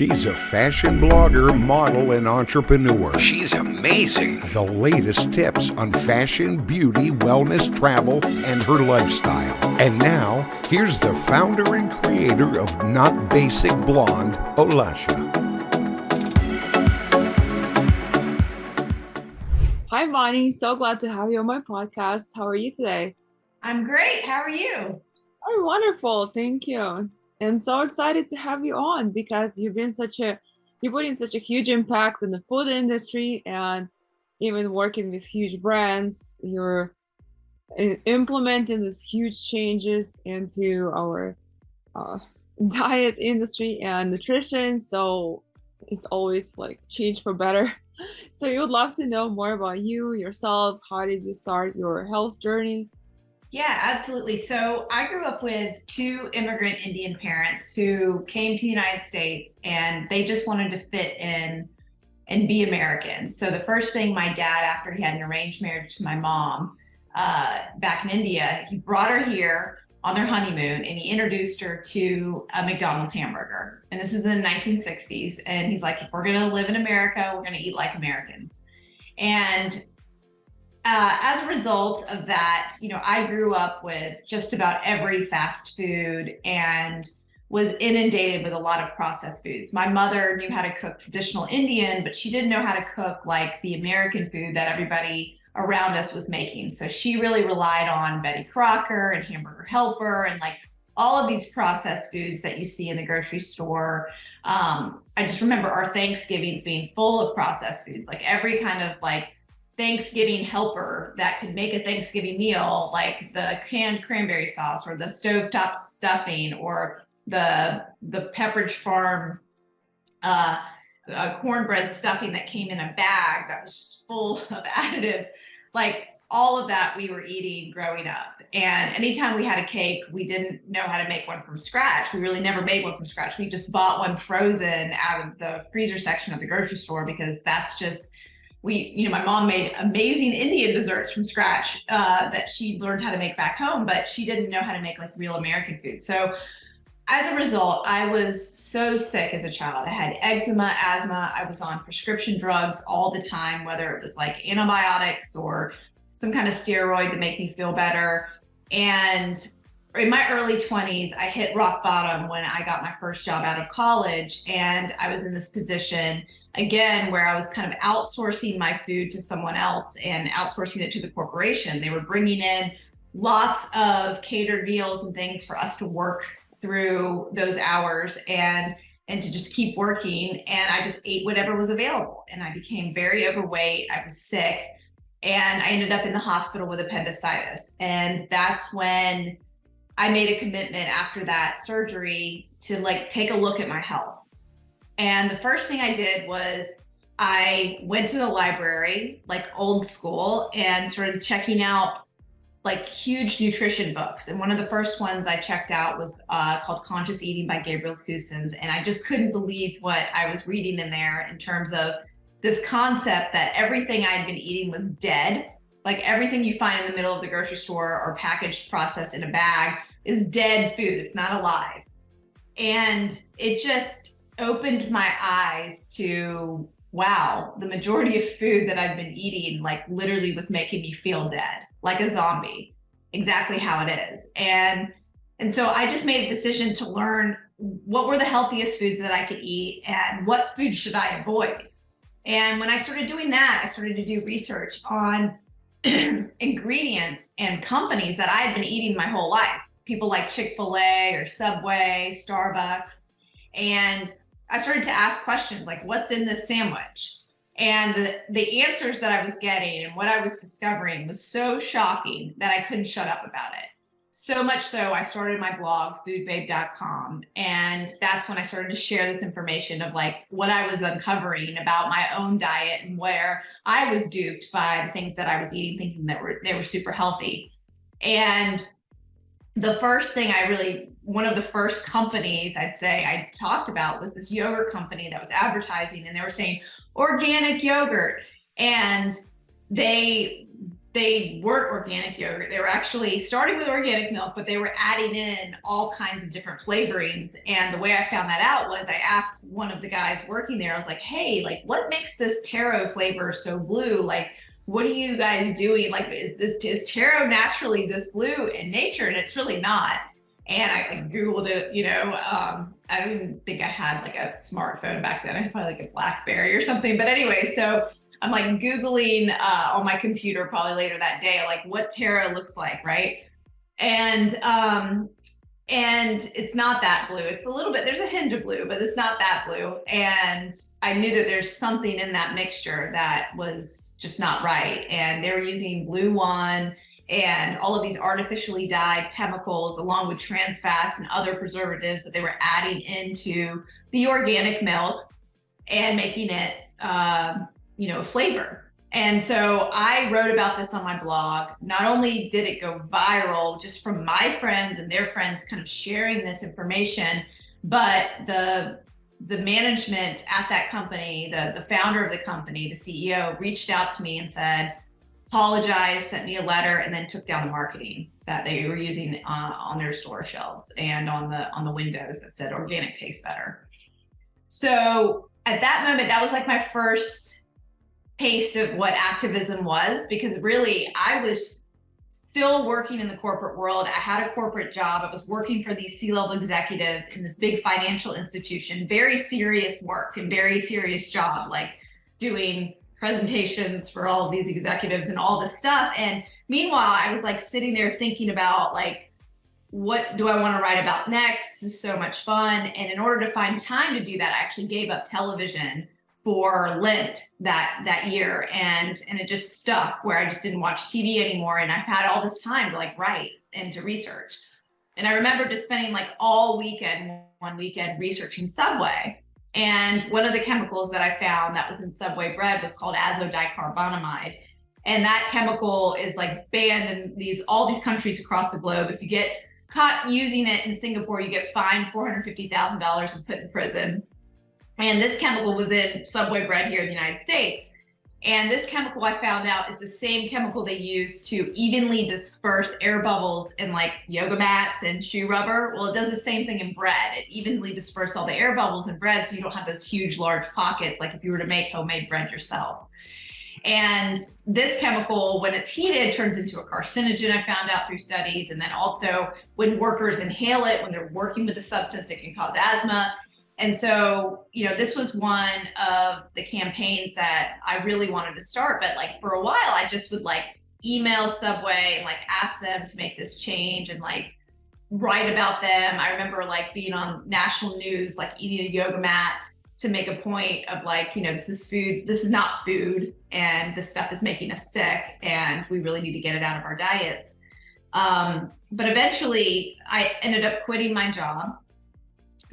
She's a fashion blogger, model, and entrepreneur. She's amazing. The latest tips on fashion, beauty, wellness, travel, and her lifestyle. And now, here's the founder and creator of Not Basic Blonde, Olasha. Hi, Bonnie. So glad to have you on my podcast. How are you today? I'm great. How are you? Oh, wonderful. Thank you. And so excited to have you on because you put in such a huge impact in the food industry and even working with huge brands. You're implementing these huge changes into our diet industry and nutrition. So it's always like change for better. So you would love to know more about you, yourself. How did you start your health journey? Yeah, absolutely. So I grew up with two immigrant Indian parents who came to the United States and they just wanted to fit in and be American. So the first thing my dad, after he had an arranged marriage to my mom back in India, he brought her here on their honeymoon and he introduced her to a McDonald's hamburger. And this is in the 1960s. And he's like, if we're going to live in America, we're going to eat like Americans. And as a result of that, I grew up with just about every fast food and was inundated with a lot of processed foods. My mother knew how to cook traditional Indian, but she didn't know how to cook like the American food that everybody around us was making. So she really relied on Betty Crocker and Hamburger Helper and like all of these processed foods that you see in the grocery store. I just remember our Thanksgivings being full of processed foods, like every kind of like Thanksgiving helper that could make a Thanksgiving meal, like the canned cranberry sauce or the stovetop stuffing or the Pepperidge Farm cornbread stuffing that came in a bag that was just full of additives. Like all of that we were eating growing up. And anytime we had a cake, we didn't know how to make one from scratch. We really never made one from scratch. We just bought one frozen out of the freezer section of the grocery store because that's just my mom made amazing Indian desserts from scratch that she learned how to make back home, but she didn't know how to make like real American food. So as a result, I was so sick as a child. I had eczema, asthma. I was on prescription drugs all the time, whether it was like antibiotics or some kind of steroid to make me feel better. And in my early 20s, I hit rock bottom when I got my first job out of college. And I was in this position again, where I was kind of outsourcing my food to someone else and outsourcing it to the corporation. They were bringing in lots of catered meals and things for us to work through those hours and to just keep working. And I just ate whatever was available. And I became very overweight. I was sick. And I ended up in the hospital with appendicitis. And that's when I made a commitment after that surgery to like take a look at my health. And the first thing I did was I went to the library, like old school, and started checking out like huge nutrition books. And one of the first ones I checked out was called Conscious Eating by Gabriel Cousens. And I just couldn't believe what I was reading in there in terms of this concept that everything I'd been eating was dead. Like everything you find in the middle of the grocery store or packaged, processed in a bag is dead food. It's not alive. And it just opened my eyes to, wow, the majority of food that I'd been eating like literally was making me feel dead, like a zombie, exactly how it is. And so I just made a decision to learn what were the healthiest foods that I could eat and what foods should I avoid. And when I started doing that, I started to do research on ingredients and companies that I had been eating my whole life. People like Chick-fil-A or Subway, Starbucks. And I started to ask questions like, what's in this sandwich? And the answers that I was getting and what I was discovering was so shocking that I couldn't shut up about it. So much so, I started my blog, foodbabe.com. And that's when I started to share this information of like what I was uncovering about my own diet and where I was duped by the things that I was eating, thinking that they were super healthy. And the first thing one of the first companies I'd say I talked about was this yogurt company that was advertising, and they were saying organic yogurt. And they they weren't organic yogurt. They were actually starting with organic milk, but they were adding in all kinds of different flavorings. And the way I found that out was I asked one of the guys working there, I was like, hey, like, what makes this taro flavor so blue? Like, what are you guys doing? Like, is taro naturally this blue in nature? And it's really not. And I like, Googled it, you know, I didn't think I had like a smartphone back then. I had probably like a BlackBerry or something. But anyway, so I'm like Googling on my computer probably later that day, like what taro looks like, right? And it's not that blue. It's a little bit, there's a hint of blue, but it's not that blue. And I knew that there's something in that mixture that was just not right. And they were using blue one and all of these artificially dyed chemicals along with trans fats and other preservatives that they were adding into the organic milk and making it, you know, flavor. And so I wrote about this on my blog. Not only did it go viral just from my friends and their friends kind of sharing this information, but the management at that company, the founder of the company, the CEO, reached out to me and said, apologized, sent me a letter, and then took down the marketing that they were using on their store shelves and on the windows that said organic tastes better. So at that moment, that was like my first taste of what activism was, because really I was still working in the corporate world. I had a corporate job. I was working for these C-level executives in this big financial institution, very serious work and very serious job, like doing presentations for all of these executives and all this stuff. And meanwhile, I was like sitting there thinking about like, what do I want to write about next? This is so much fun. And in order to find time to do that, I actually gave up television for Lent that year. And it just stuck where I just didn't watch TV anymore. And I've had all this time to like write and to research. And I remember just spending like all weekend, one weekend researching Subway. And one of the chemicals that I found that was in Subway bread was called azodicarbonamide. And that chemical is like banned in all these countries across the globe. If you get caught using it in Singapore, you get fined $450,000 and put in prison. And this chemical was in Subway bread here in the United States. And this chemical, I found out, is the same chemical they use to evenly disperse air bubbles in like yoga mats and shoe rubber. Well, it does the same thing in bread. It evenly disperses all the air bubbles in bread so you don't have those huge, large pockets like if you were to make homemade bread yourself. And this chemical, when it's heated, turns into a carcinogen, I found out through studies. And then also when workers inhale it, when they're working with the substance, it can cause asthma. And so, you know, this was one of the campaigns that I really wanted to start. But like for a while, I just would like email Subway and like ask them to make this change and like write about them. I remember like being on national news, like eating a yoga mat to make a point of like, you know, this is food, this is not food, and this stuff is making us sick and we really need to get it out of our diets. But eventually I ended up quitting my job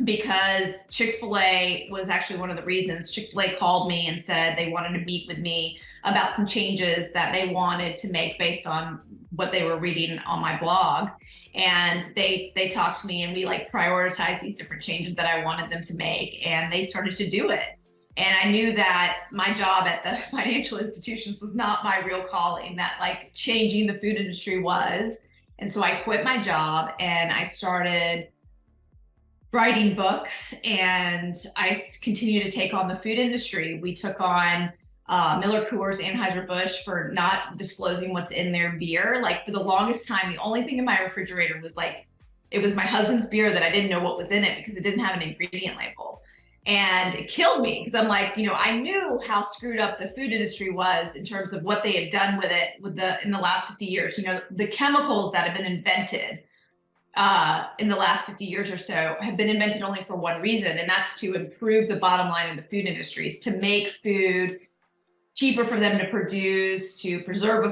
because Chick-fil-A was actually one of the reasons. Chick-fil-A called me and said they wanted to meet with me about some changes that they wanted to make based on what they were reading on my blog. And they talked to me and we like prioritized these different changes that I wanted them to make, and they started to do it. And I knew that my job at the financial institutions was not my real calling, that like changing the food industry was. And so I quit my job and I started writing books, and I continue to take on the food industry. We took on Miller Coors, Anheuser-Busch for not disclosing what's in their beer. Like for the longest time, the only thing in my refrigerator was like, it was my husband's beer that I didn't know what was in it because it didn't have an ingredient label. And it killed me because I'm like, you know, I knew how screwed up the food industry was in terms of what they had done with it in the last 50 years. You know, the chemicals that have been invented in the last 50 years or so have been invented only for one reason, and that's to improve the bottom line of the food industries, to make food cheaper for them to produce, to preserve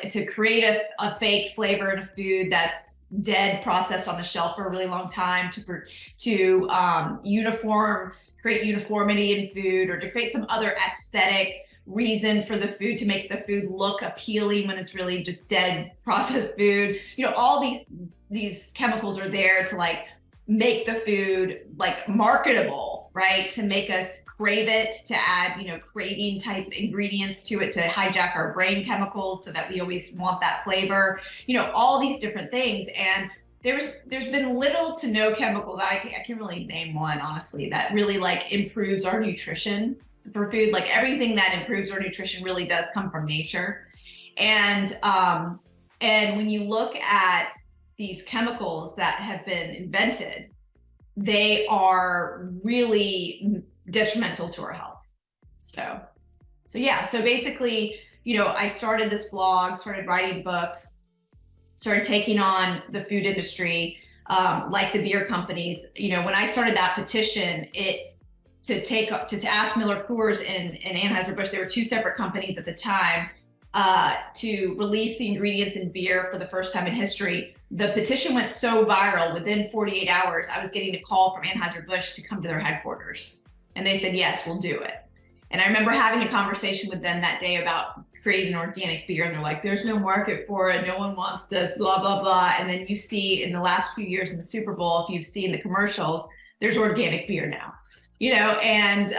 to create a fake flavor in a food that's dead, processed on the shelf for a really long time, to create uniformity in food, or to create some other aesthetic reason for the food to make the food look appealing when it's really just dead processed food. You know, all these chemicals are there to like make the food like marketable, right? To make us crave it, to add, craving type ingredients to it, to hijack our brain chemicals so that we always want that flavor, all these different things. And there's been little to no chemicals. I can really name one, honestly, that really like improves our nutrition for food. Like everything that improves our nutrition really does come from nature. And when you look at these chemicals that have been invented, they are really detrimental to our health. So yeah. So basically, I started this blog, started writing books, started taking on the food industry, like the beer companies. When I started that petition, to ask Miller Coors and Anheuser-Busch, they were two separate companies at the time, to release the ingredients in beer for the first time in history. The petition went so viral, within 48 hours, I was getting a call from Anheuser-Busch to come to their headquarters. And they said, yes, we'll do it. And I remember having a conversation with them that day about creating organic beer. And they're like, there's no market for it. No one wants this, blah, blah, blah. And then you see in the last few years in the Super Bowl, if you've seen the commercials, there's organic beer now. And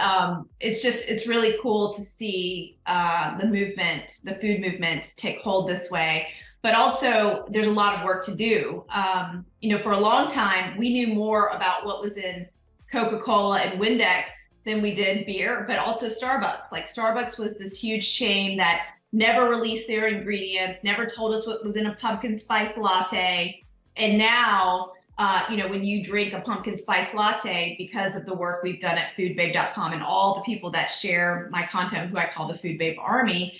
it's really cool to see the food movement take hold this way. But also there's a lot of work to do. For a long time, we knew more about what was in Coca-Cola and Windex than we did beer, but also Starbucks. Like Starbucks was this huge chain that never released their ingredients, never told us what was in a pumpkin spice latte. And now, when you drink a pumpkin spice latte, because of the work we've done at foodbabe.com and all the people that share my content, who I call the Food Babe Army,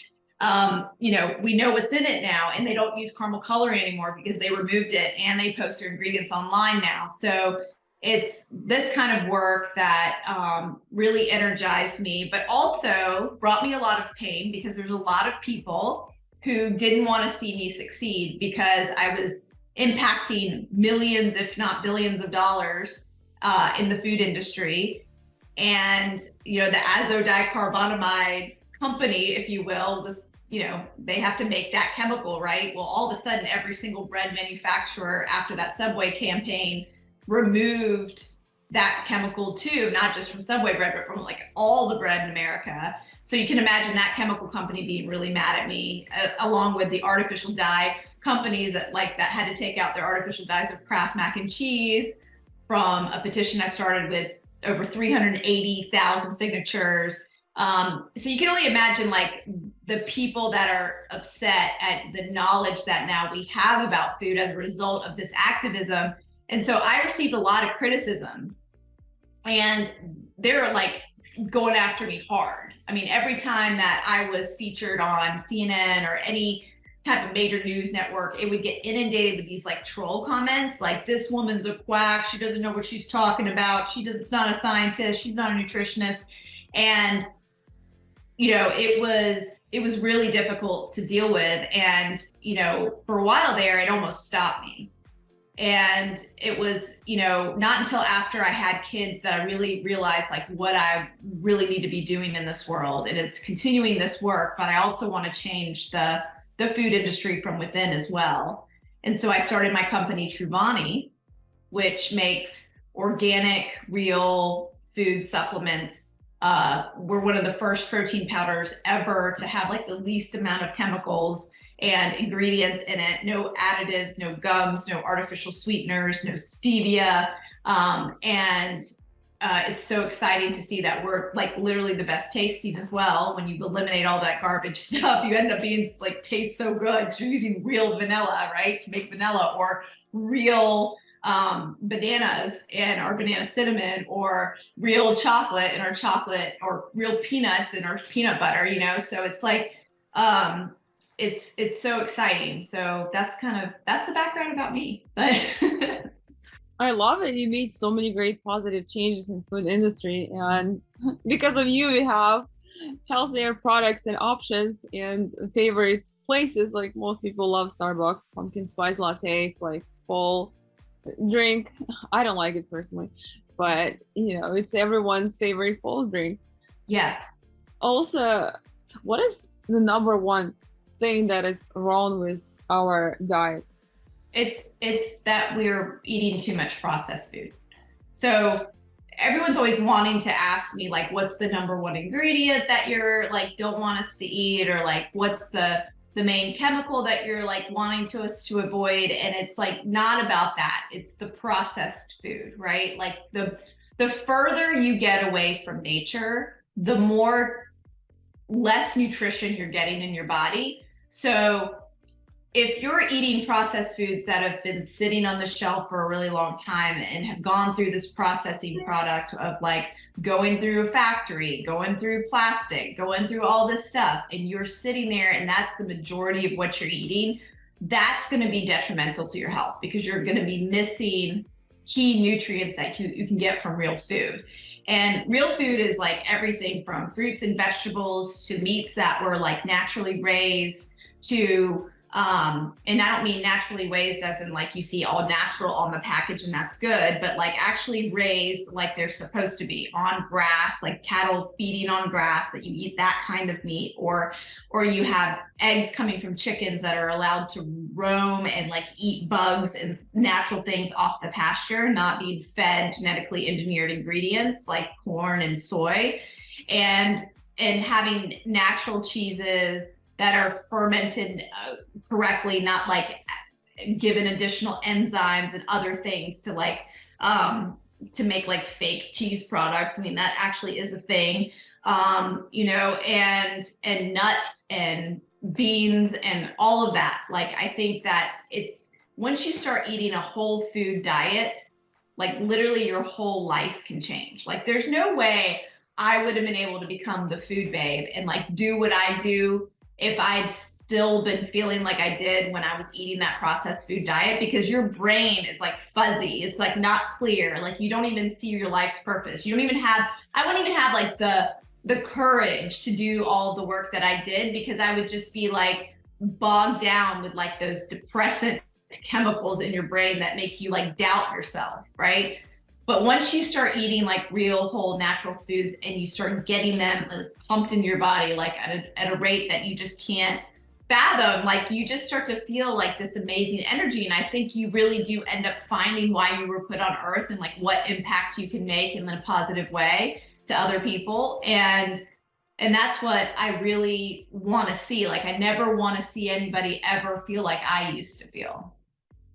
we know what's in it now, and they don't use caramel coloring anymore because they removed it, and they post their ingredients online now. So it's this kind of work that really energized me, but also brought me a lot of pain, because there's a lot of people who didn't want to see me succeed, because I was impacting millions, if not billions of dollars in the food industry. And, the azodicarbonamide company, if you will, was, they have to make that chemical, right? Well, all of a sudden, every single bread manufacturer after that Subway campaign removed that chemical too, not just from Subway bread, but from like all the bread in America. So you can imagine that chemical company being really mad at me, along with the artificial dye companies that had to take out their artificial dyes of Kraft mac and cheese from a petition I started with over 380,000 signatures. So you can only imagine like the people that are upset at the knowledge that now we have about food as a result of this activism. And so I received a lot of criticism, and they're like going after me hard. I mean, every time that I was featured on CNN or any type of major news network, it would get inundated with these like troll comments, like, this woman's a quack, she doesn't know what she's talking about, it's not a scientist, she's not a nutritionist. And it was really difficult to deal with. And for a while there, it almost stopped me. And it was, not until after I had kids that I really realized like what I really need to be doing in this world. And it's continuing this work, but I also want to change the food industry from within as well. And so I started my company, Truvani, which makes organic, real food supplements. We're one of the first protein powders ever to have like the least amount of chemicals and ingredients in it, no additives, no gums, no artificial sweeteners, no stevia. It's so exciting to see that we're like literally the best tasting as well. When you eliminate all that garbage stuff, you end up being like, tastes so good. You're using real vanilla, right? To make vanilla, or real bananas in our banana cinnamon, or real chocolate in our chocolate, or real peanuts in our peanut butter, So it's like, it's so exciting. So that's the background about me. But I love it. You made so many great positive changes in food industry, and because of you, we have healthier products and options in favorite places. Like most people love Starbucks pumpkin spice latte. It's like fall drink. I don't like it personally, but it's everyone's favorite fall drink. Yeah. Also, what is the number one thing that is wrong with our diet? It's that we're eating too much processed food. So everyone's always wanting to ask me like, what's the number one ingredient that you're like, don't want us to eat, or like, what's the main chemical that you're like wanting to us to avoid? And it's like, not about that. It's the processed food, right? Like the further you get away from nature, the more less nutrition you're getting in your body. So if you're eating processed foods that have been sitting on the shelf for a really long time and have gone through this processing product of like going through a factory, going through plastic, going through all this stuff, and you're sitting there and that's the majority of what you're eating, that's going to be detrimental to your health, because you're going to be missing key nutrients that you can get from real food. And real food is like everything from fruits and vegetables to meats that were like naturally raised to and I don't mean naturally raised as in like you see all natural on the package and that's good, but like actually raised like they're supposed to be on grass, like cattle feeding on grass, that you eat that kind of meat, or you have eggs coming from chickens that are allowed to roam and like eat bugs and natural things off the pasture, not being fed genetically engineered ingredients like corn and soy, and having natural cheeses that are fermented correctly, not like given additional enzymes and other things to like to make like fake cheese products. I mean, that actually is a thing. You know, and nuts and beans and all of that. Like, I think that it's once you start eating a whole food diet, like literally your whole life can change. Like, there's no way I would have been able to become the food babe and like do what I do if I'd still been feeling like I did when I was eating that processed food diet, because your brain is like fuzzy. It's like not clear. Like, you don't even see your life's purpose. You don't even have, I wouldn't even have like the courage to do all the work that I did, because I would just be like bogged down with like those depressant chemicals in your brain that make you like doubt yourself, right? But once you start eating like real whole natural foods and you start getting them pumped into your body like at a rate that you just can't fathom, like you just start to feel like this amazing energy. And I think you really do end up finding why you were put on earth and like what impact you can make in a positive way to other people. And that's what I really want to see. Like, I never want to see anybody ever feel like I used to feel.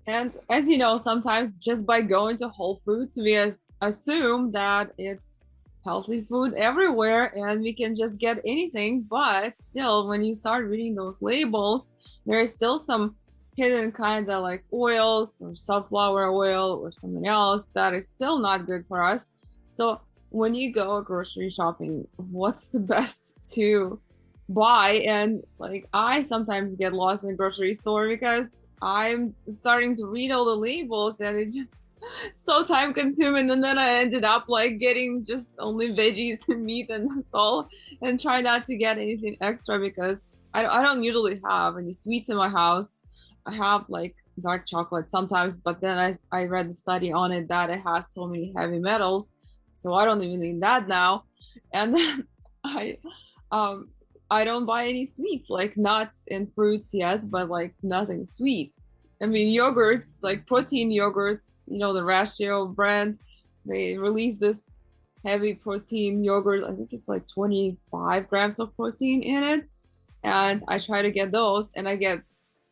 And as you know, sometimes just by going to Whole Foods, we assume that it's healthy food everywhere and we can just get anything. But still, when you start reading those labels, there is still some hidden kind of like oils or sunflower oil or something else that is still not good for us. So when you go grocery shopping, what's the best to buy? And like, I sometimes get lost in the grocery store because I'm starting to read all the labels and it's just so time consuming. And then I ended up like getting just only veggies and meat and that's all, and try not to get anything extra because I don't usually have any sweets in my house. I have like dark chocolate sometimes, but then I read the study on it that it has so many heavy metals. So I don't even need that now. And then I don't buy any sweets, like nuts and fruits, yes, but like nothing sweet. I mean, yogurts, like protein yogurts, you know, the Ratio brand, they released this heavy protein yogurt. I think it's like 25 grams of protein in it. And I try to get those, and I get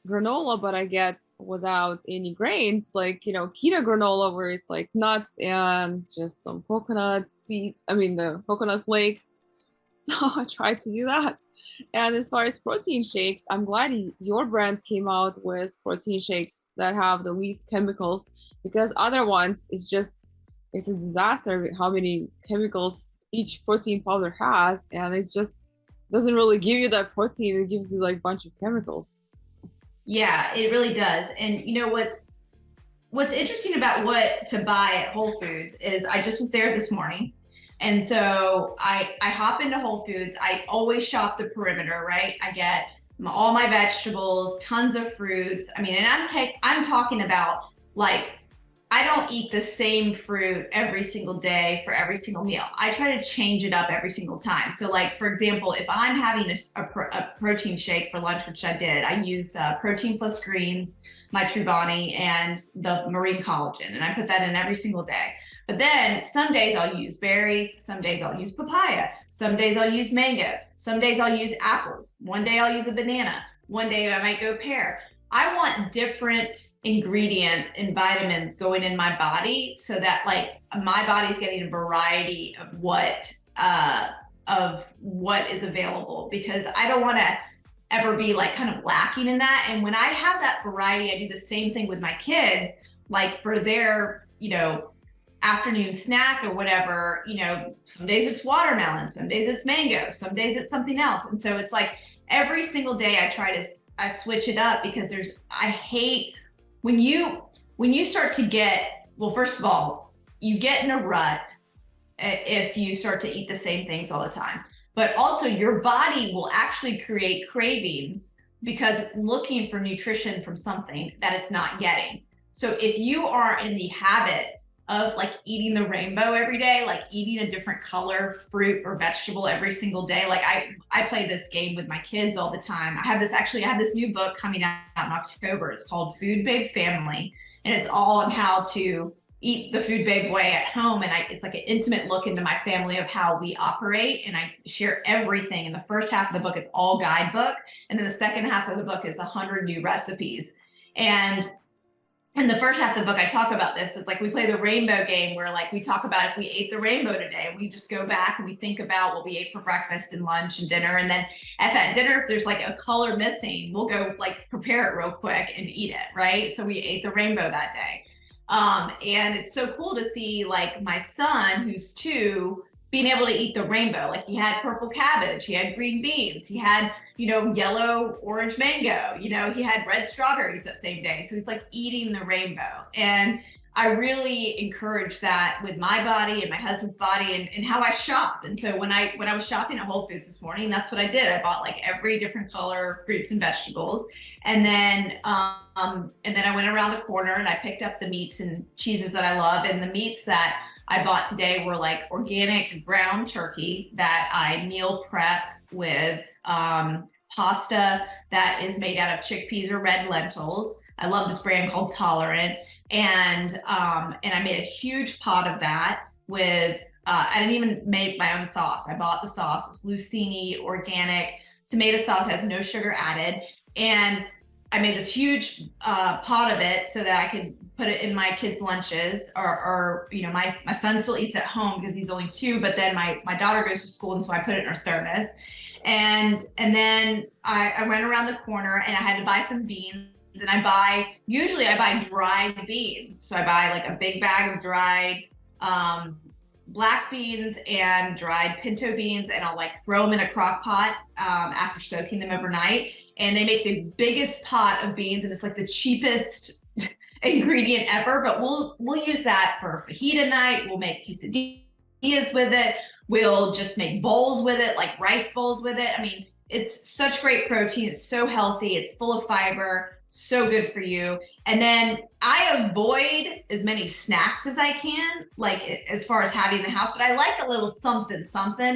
granola, but I get without any grains, like, you know, keto granola, where it's like nuts and just some coconut seeds. I mean, the coconut flakes. So I tried to do that. And as far as protein shakes, I'm glad your brand came out with protein shakes that have the least chemicals, because other ones, it's a disaster how many chemicals each protein powder has. And it's just doesn't really give you that protein. It gives you like a bunch of chemicals. Yeah, it really does. And you know what's interesting about what to buy at Whole Foods is I just was there this morning. And so I hop into Whole Foods. I always shop the perimeter, right? I get all my vegetables, tons of fruits. I mean, and I'm talking about like, I don't eat the same fruit every single day for every single meal. I try to change it up every single time. So like, for example, if I'm having a protein shake for lunch, which I did, I use Protein Plus Greens, my Trubani, and the marine collagen. And I put that in every single day. But then some days I'll use berries, some days I'll use papaya, some days I'll use mango, some days I'll use apples, one day I'll use a banana, one day I might go pear. I want different ingredients and vitamins going in my body so that like my body's getting a variety of what is available, because I don't want to ever be like kind of lacking in that. And when I have that variety, I do the same thing with my kids, like for their, afternoon snack or whatever, some days it's watermelon, some days it's mango, some days it's something else. And so it's like every single day I switch it up, because I hate when you start to get, well, first of all, you get in a rut if you start to eat the same things all the time. But also your body will actually create cravings because it's looking for nutrition from something that it's not getting. So if you are in the habit of like eating the rainbow every day, like eating a different color fruit or vegetable every single day, like I play this game with my kids all the time. I have this new book coming out in October. It's called Food Babe Family, and it's all on how to eat the Food Babe way at home. And it's like an intimate look into my family of how we operate. And I share everything. In the first half of the book, it's all guidebook. And then the second half of the book is 100 new recipes. And in the first half of the book, I talk about this. It's like we play the rainbow game where like we talk about if we ate the rainbow today, and we just go back and we think about what we ate for breakfast and lunch and dinner. And then at dinner, if there's like a color missing, we'll go like prepare it real quick and eat it, right? So we ate the rainbow that day. And it's so cool to see like my son, who's 2, being able to eat the rainbow. Like he had purple cabbage, he had green beans, he had, yellow, orange mango, he had red strawberries that same day. So he's like eating the rainbow. And I really encourage that with my body and my husband's body and how I shop. And so when I was shopping at Whole Foods this morning, that's what I did. I bought like every different color fruits and vegetables. And then I went around the corner and I picked up the meats and cheeses that I love. And the meats that I bought today were like organic ground turkey that I meal prep with pasta that is made out of chickpeas or red lentils. I love this brand called Tolerant. And I made a huge pot of that with, I didn't even make my own sauce. I bought the sauce. It's Lucini organic tomato sauce, has no sugar added. And I made this huge pot of it so that I could put it in my kids' lunches, or my son still eats at home because he's only 2, but then my daughter goes to school, and so I put it in her thermos. And then I went around the corner and I had to buy some beans, and usually I buy dried beans. So I buy like a big bag of dried black beans and dried pinto beans, and I'll like throw them in a crock pot after soaking them overnight. And they make the biggest pot of beans, and it's like the cheapest ingredient ever, but we'll use that for fajita night. We'll make quesadillas with it. We'll just make bowls with it, like rice bowls with it. I mean, it's such great protein. It's so healthy. It's full of fiber, so good for you. And then I avoid as many snacks as I can, like as far as having in the house, but I like a little something,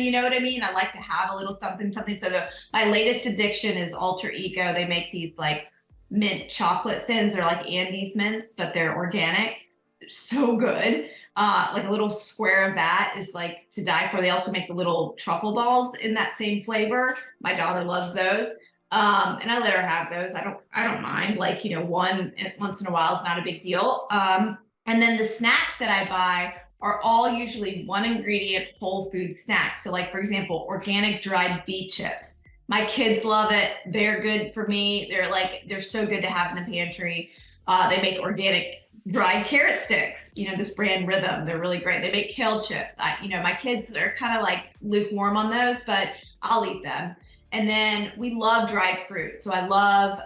you know what I mean? I like to have a little something. So my latest addiction is Alter Eco. They make these like mint chocolate thins. They're like Andes mints, but they're organic. They're so good. Like a little square of that is like to die for. They also make the little truffle balls in that same flavor. My daughter loves those. And I let her have those. I don't mind, like, one once in a while is not a big deal. And then the snacks that I buy are all usually one ingredient whole food snacks. So like, for example, organic dried beet chips. My kids love it. They're good for me. They're so good to have in the pantry. They make organic dried carrot sticks, this brand Rhythm. They're really great. They make kale chips. My kids are kind of like lukewarm on those, but I'll eat them. And then we love dried fruit. So I love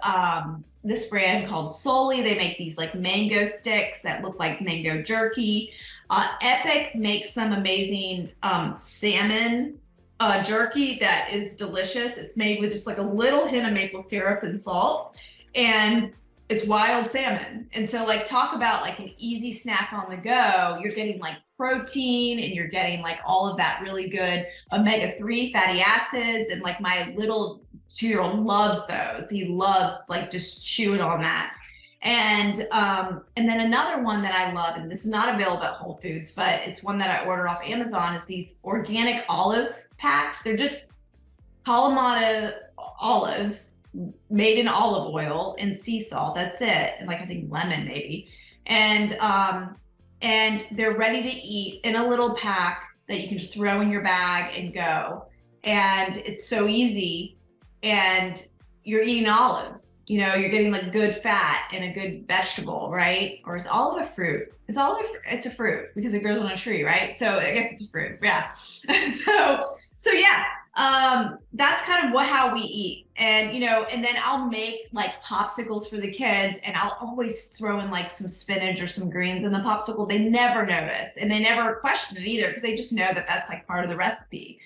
this brand called Soli. They make these like mango sticks that look like mango jerky. Epic makes some amazing salmon jerky that is delicious. It's made with just like a little hint of maple syrup and salt, and it's wild salmon. And so like talk about like an easy snack on the go. You're getting like protein, and you're getting like all of that really good omega-3 fatty acids. And like my little 2-year-old loves those. He loves like just chewing on that. And then another one that I love, and this is not available at Whole Foods, but it's one that I ordered off Amazon, is these organic olive packs. They're just Kalamata olives made in olive oil and sea salt. That's it. And like I think lemon maybe. And they're ready to eat in a little pack that you can just throw in your bag and go. And it's so easy. And you're eating olives, you know, you're getting like good fat and a good vegetable, right? Or is olive a fruit? Is olive it's a fruit because it grows on a tree, right? So I guess it's a fruit. Yeah. So yeah, that's kind of how we eat. And you know, and then I'll make like popsicles for the kids, and I'll always throw in like some spinach or some greens in the popsicle. They never notice, and they never question it either, because they just know that that's like part of the recipe.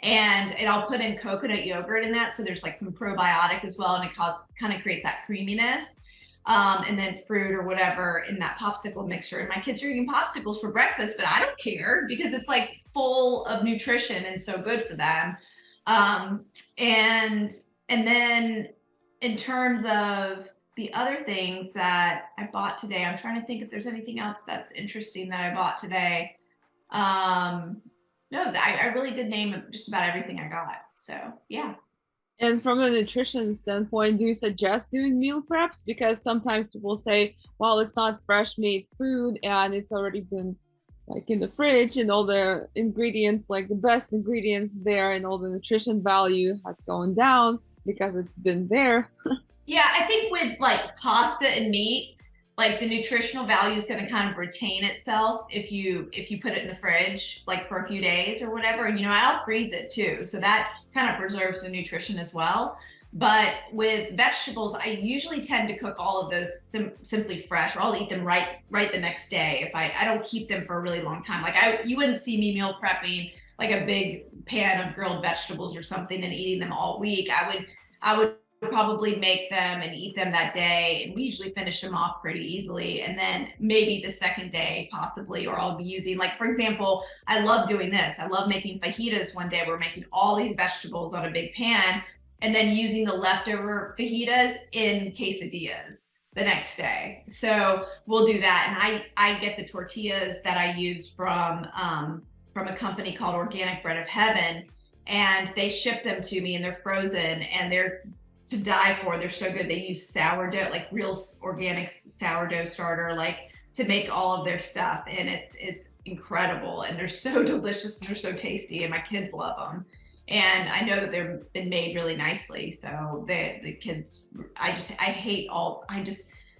And I'll put in coconut yogurt in that, so there's like some probiotic as well, and it kind of creates that creaminess. And then fruit or whatever in that popsicle mixture. And my kids are eating popsicles for breakfast, but I don't care because it's like full of nutrition and so good for them. And then in terms of the other things that I bought today, I'm trying to think if there's anything else that's interesting that I bought today. No, I really did name just about everything I got. So yeah. And from a nutrition standpoint, do you suggest doing meal preps? Because sometimes people say, well, it's not fresh made food and it's already been like in the fridge and all the ingredients, like the best ingredients there, and all the nutrition value has gone down because it's been there. Yeah, I think with like pasta and meat, like the nutritional value is going to kind of retain itself if you put it in the fridge like for a few days or whatever. And you know, I'll freeze it too, so that kind of preserves the nutrition as well. But with vegetables, I usually tend to cook all of those simply fresh, or I'll eat them right the next day. If I don't keep them for a really long time. Like you wouldn't see me meal prepping like a big pan of grilled vegetables or something and eating them all week. I would probably make them and eat them that day, and we usually finish them off pretty easily. And then maybe the second day possibly, or I'll be using, like for example, I love doing this. I love making fajitas. One day we're making all these vegetables on a big pan and then using the leftover fajitas in quesadillas the next day. So we'll do that. And I get the tortillas that I use from a company called Organic Bread of Heaven, and they ship them to me and they're frozen and they're to die for. They're so good. They use sourdough, like real organic sourdough starter, like to make all of their stuff. And it's incredible. And they're so delicious and they're so tasty, and my kids love them. And I know that they've been made really nicely. So the kids,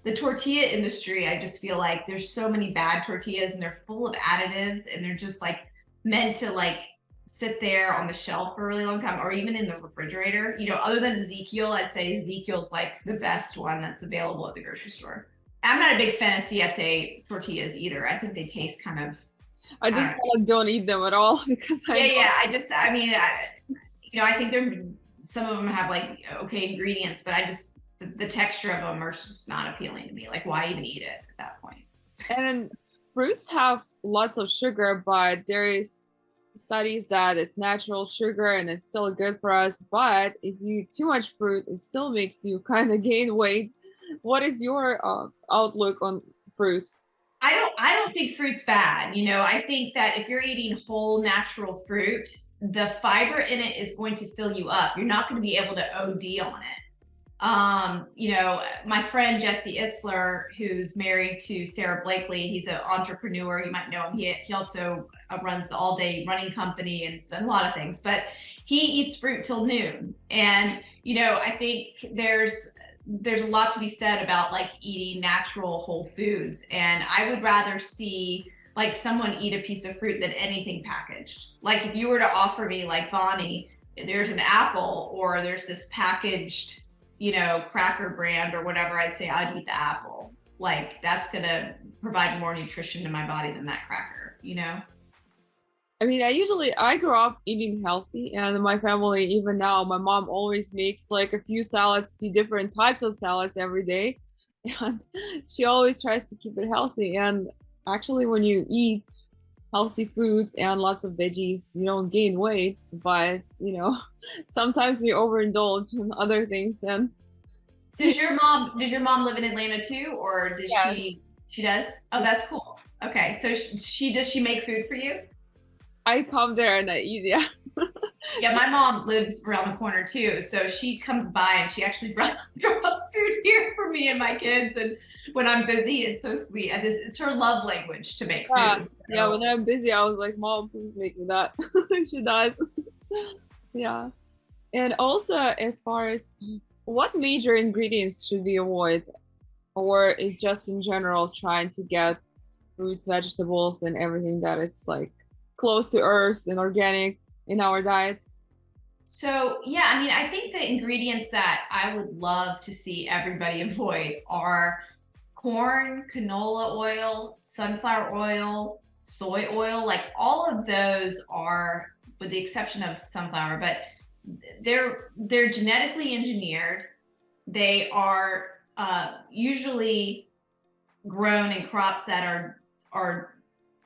the tortilla industry, I just feel like there's so many bad tortillas and they're full of additives, and they're just like meant to like sit there on the shelf for a really long time, or even in the refrigerator. You know, other than Ezekiel, I'd say Ezekiel's like the best one that's available at the grocery store. I'm not a big fan of siete tortillas either. I think they taste kind of, I just kind of don't eat them at all because I think some of them have like okay ingredients, but the texture of them are just not appealing to me. Like, why even eat it at that point? And fruits have lots of sugar, but there is studies that it's natural sugar and it's still good for us. But if you eat too much fruit, it still makes you kind of gain weight. What is your outlook on fruits? I don't think fruit's bad. You know, I think that if you're eating whole natural fruit, the fiber in it is going to fill you up. You're not going to be able to OD on it. You know, my friend Jesse Itzler, who's married to Sarah Blakely, he's an entrepreneur. You might know him. He also runs the All Day Running Company and has done a lot of things. But he eats fruit till noon. And you know, I think there's a lot to be said about like eating natural whole foods. And I would rather see like someone eat a piece of fruit than anything packaged. Like if you were to offer me like, Bonnie, there's an apple or there's this packaged, you know, cracker brand or whatever, I'd say I'd eat the apple. Like that's gonna provide more nutrition to my body than that cracker, you know? I mean, I grew up eating healthy, and my family, even now, my mom always makes like a few salads, few different types of salads every day. And she always tries to keep it healthy. And actually, when you eat healthy foods and lots of veggies, you don't gain weight. But, you know, sometimes we overindulge in other things, and Does your mom live in Atlanta too, or does Yes. she does? Oh, that's cool. Okay, so does she make food for you? I come there and I eat. Yeah. Yeah, my mom lives around the corner too, so she comes by and she actually drops food here for me and my kids. And when I'm busy, it's so sweet. And it's her love language to make Yeah. food. Yeah. So When I'm busy, I was like, Mom, please make me that. She does. Yeah. And also, as far as what major ingredients should we avoid, or is just in general trying to get fruits, vegetables, and everything that is like close to earth and organic in our diets? So, yeah, I mean, I think the ingredients that I would love to see everybody avoid are corn, canola oil, sunflower oil, soy oil. Like all of those are, with the exception of sunflower, but they're genetically engineered. They are usually grown in crops that are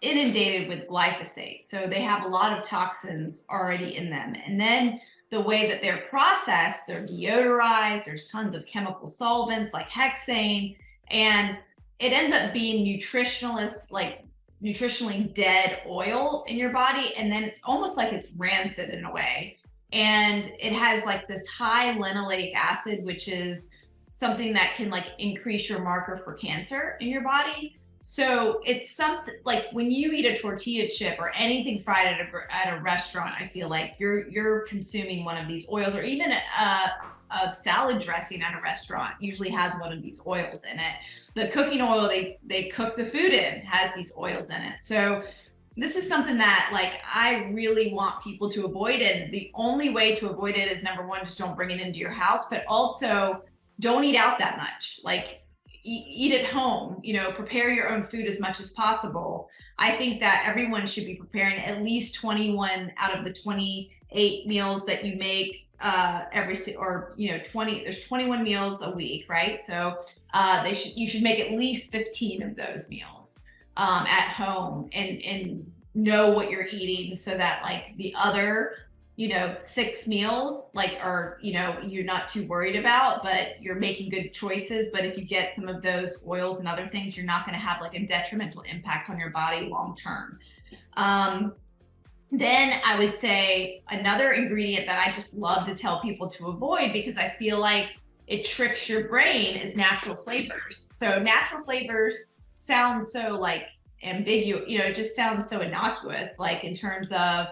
inundated with glyphosate. So they have a lot of toxins already in them. And then the way that they're processed, they're deodorized, there's tons of chemical solvents like hexane, and it ends up being nutritionally dead oil in your body. And then it's almost like it's rancid in a way. And it has like this high linoleic acid, which is something that can like increase your marker for cancer in your body. So it's something like when you eat a tortilla chip or anything fried at a restaurant, I feel like you're consuming one of these oils, or even a salad dressing at a restaurant usually has one of these oils in it. The cooking oil they cook the food in has these oils in it. So this is something that like I really want people to avoid, and the only way to avoid it is number one, just don't bring it into your house, but also don't eat out that much. Like eat at home, prepare your own food as much as possible. I think that everyone should be preparing at least 21 out of the 28 meals that you make every, or 20, there's 21 meals a week, right? So you should make at least 15 of those meals at home, and know what you're eating, so that like the other 6 meals like are you're not too worried about, but you're making good choices. But if you get some of those oils and other things, you're not going to have like a detrimental impact on your body long term. Then I would say another ingredient that I just love to tell people to avoid, because I feel like it tricks your brain, is natural flavors. So natural flavors sound so like ambiguous, it just sounds so innocuous, like in terms of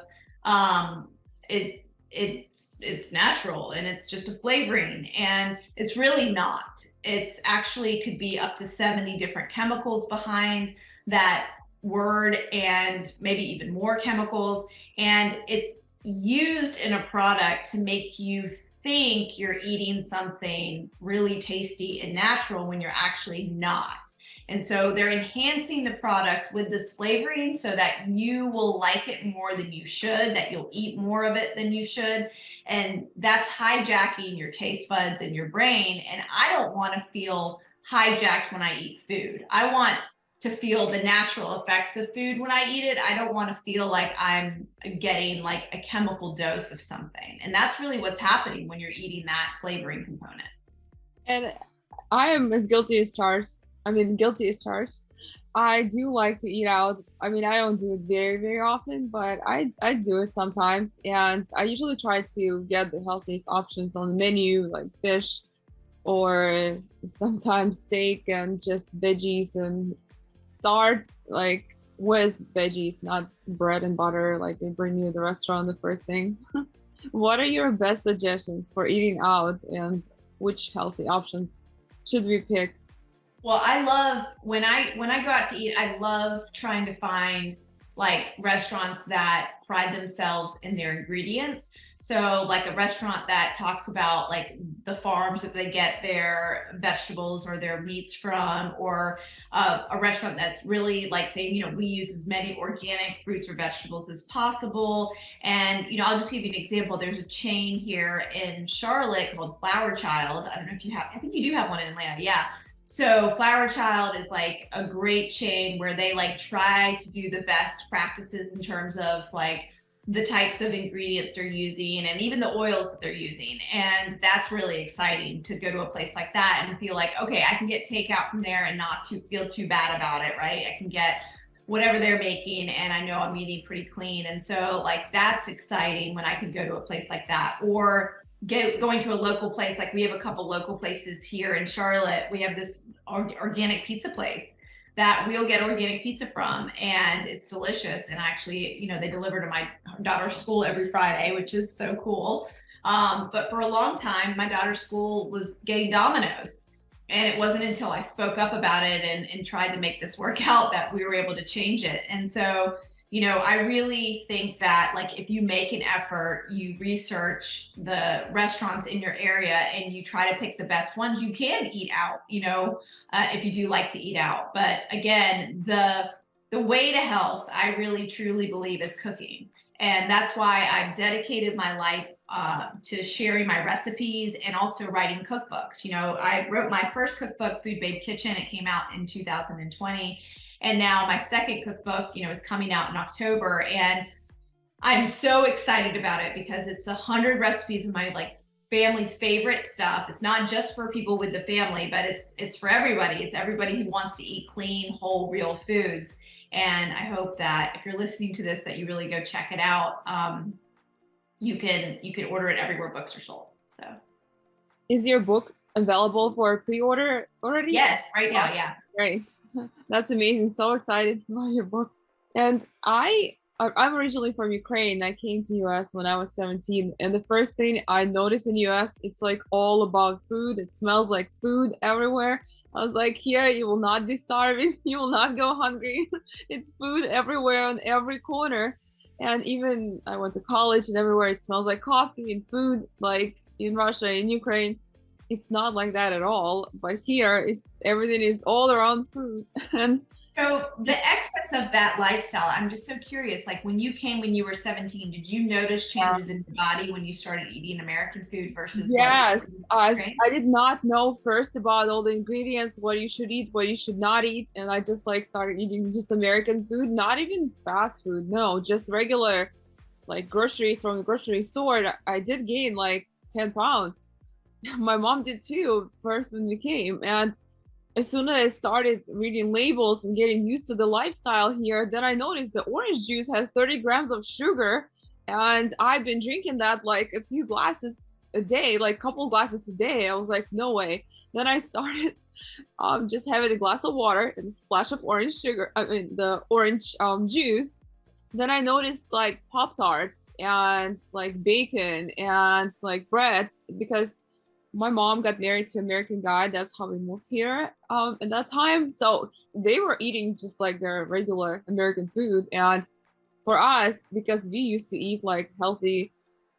it's natural and it's just a flavoring, and it's really not. It's actually could be up to 70 different chemicals behind that word, and maybe even more chemicals, and it's used in a product to make you think you're eating something really tasty and natural when you're actually not. And so they're enhancing the product with this flavoring so that you will like it more than you should, that you'll eat more of it than you should. And that's hijacking your taste buds and your brain. And I don't want to feel hijacked when I eat food. I want to feel the natural effects of food when I eat it. I don't want to feel like I'm getting like a chemical dose of something. And that's really what's happening when you're eating that flavoring component. And I am as guilty as charged. Guilty as charged. I do like to eat out. I don't do it very, very often, but I do it sometimes. And I usually try to get the healthiest options on the menu, like fish or sometimes steak and just veggies, and start like with veggies, not bread and butter like they bring you to the restaurant the first thing. What are your best suggestions for eating out, and which healthy options should we pick? Well, I love when I go out to eat, I love trying to find like restaurants that pride themselves in their ingredients. So like a restaurant that talks about like the farms that they get their vegetables or their meats from, or a restaurant that's really like saying, we use as many organic fruits or vegetables as possible. And, I'll just give you an example. There's a chain here in Charlotte called Flower Child. I don't know if you have, I think you do have one in Atlanta. Yeah. So Flower Child is like a great chain where they like try to do the best practices in terms of like the types of ingredients they're using and even the oils that they're using. And that's really exciting to go to a place like that and feel like, okay, I can get takeout from there and not to feel too bad about it, right? I can get whatever they're making and I know I'm eating pretty clean. And so like that's exciting when I can go to a place like that, or going to a local place. Like we have a couple local places here in Charlotte. We have this organic pizza place that we'll get organic pizza from, and it's delicious. And actually, you know, they deliver to my daughter's school every Friday, which is so cool. But for a long time, my daughter's school was getting Domino's. And it wasn't until I spoke up about it and tried to make this work out that we were able to change it. And so, you know, I really think that like if you make an effort, you research the restaurants in your area and you try to pick the best ones, you can eat out, you know, if you do like to eat out. But again, the way to health, I really truly believe, is cooking. And that's why I've dedicated my life to sharing my recipes and also writing cookbooks. You know, I wrote my first cookbook, Food Babe Kitchen. It came out in 2020. And now my second cookbook, you know, is coming out in October. And I'm so excited about it because it's 100 recipes of my like family's favorite stuff. It's not just for people with the family, but it's for everybody. It's everybody who wants to eat clean, whole, real foods. And I hope that if you're listening to this, that you really go check it out. You can order it everywhere books are sold. So, Is your book available for pre-order already? Yes, right now, yeah. Great. That's amazing. So excited about your book. And I'm originally from Ukraine. I came to US when I was 17. And the first thing I noticed in US, it's like all about food. It smells like food everywhere. I was like, here you will not be starving. You will not go hungry. It's food everywhere on every corner. And even I went to college and everywhere it smells like coffee and food, like in Russia, in Ukraine. It's not like that at all. But here it's everything is all around food. And so the excess of that lifestyle, I'm just so curious, like when you came when you were 17, did you notice changes in your body when you started eating American food versus yes, I did not know first about all the ingredients, what you should eat, what you should not eat. And I just like started eating just American food, not even fast food. No, just regular like groceries from the grocery store. I did gain like 10 pounds. My mom did too, first when we came. And as soon as I started reading labels and getting used to the lifestyle here, then I noticed the orange juice has 30 grams of sugar. And I've been drinking that like a few glasses a day, like a couple glasses a day. I was like, no way. Then I started just having a glass of water and a splash of orange sugar, I mean, the orange juice. Then I noticed like Pop-Tarts and like bacon and like bread, because my mom got married to an American guy. That's how we moved here at that time. So they were eating just like their regular American food. And for us, because we used to eat like healthy,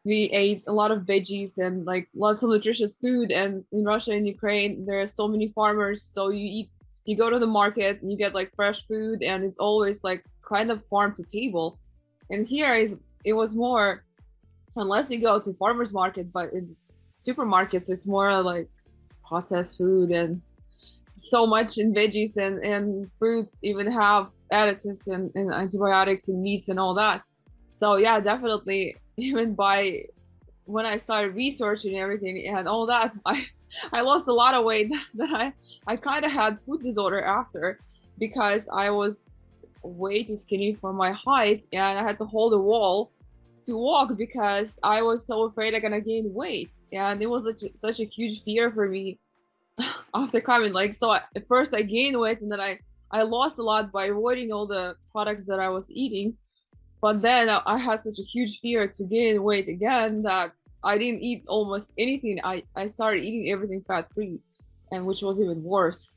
we ate a lot of veggies and like lots of nutritious food. And in Russia and Ukraine, there are so many farmers. So you go to the market and you get like fresh food, and it's always like kind of farm to table. And here it was more, unless you go to farmers market, but in supermarkets it's more like processed food, and so much in veggies and fruits even have additives and antibiotics and meats and all that. So yeah, definitely, even by when I started researching everything and all that, I lost a lot of weight that I kind of had food disorder after, because I was way too skinny for my height and I had to hold a wall to walk because I was so afraid I'm gonna gain weight. And it was such a huge fear for me after coming. Like, so at first I gained weight, and then I lost a lot by avoiding all the products that I was eating. But then I had such a huge fear to gain weight again that I didn't eat almost anything. I started eating everything fat free, and which was even worse.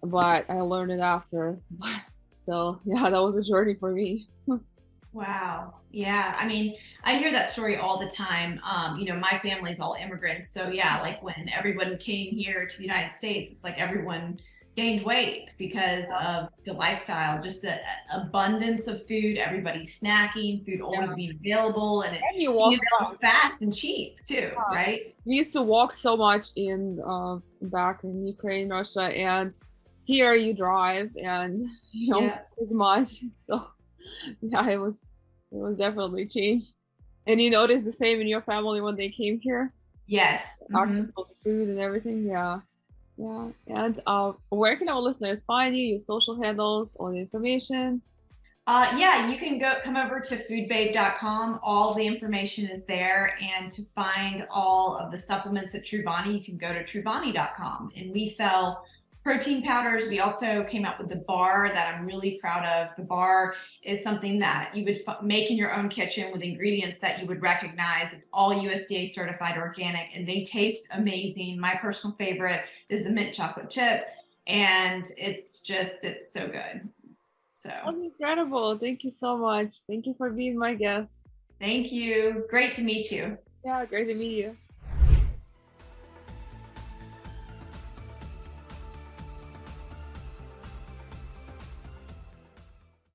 But I learned it after. But still, yeah, that was a journey for me. Wow. Yeah. I mean, I hear that story all the time. You know, my family's all immigrants. So yeah, like when everyone came here to the United States, it's like everyone gained weight because of the lifestyle, just the abundance of food, everybody snacking, food always being available, and you walk fast and cheap too, right? We used to walk so much in back in Ukraine, Russia, and here you drive and you don't as much. So yeah, it was It was definitely change. And you noticed the same in your family when they came here? Yes. Access to the food and everything? Yeah. Yeah. And where can our listeners find you, your social handles, all the information? Yeah, you can come over to foodbabe.com. All the information is there. And to find all of the supplements at Truvani, you can go to truvani.com. And we sell protein powders. We also came up with the bar that I'm really proud of. The bar is something that you would make in your own kitchen with ingredients that you would recognize. It's all USDA certified organic and they taste amazing. My personal favorite is the mint chocolate chip. And it's so good. So That's incredible. Thank you so much. Thank you for being my guest. thank you. Great to meet you. Yeah, great to meet you.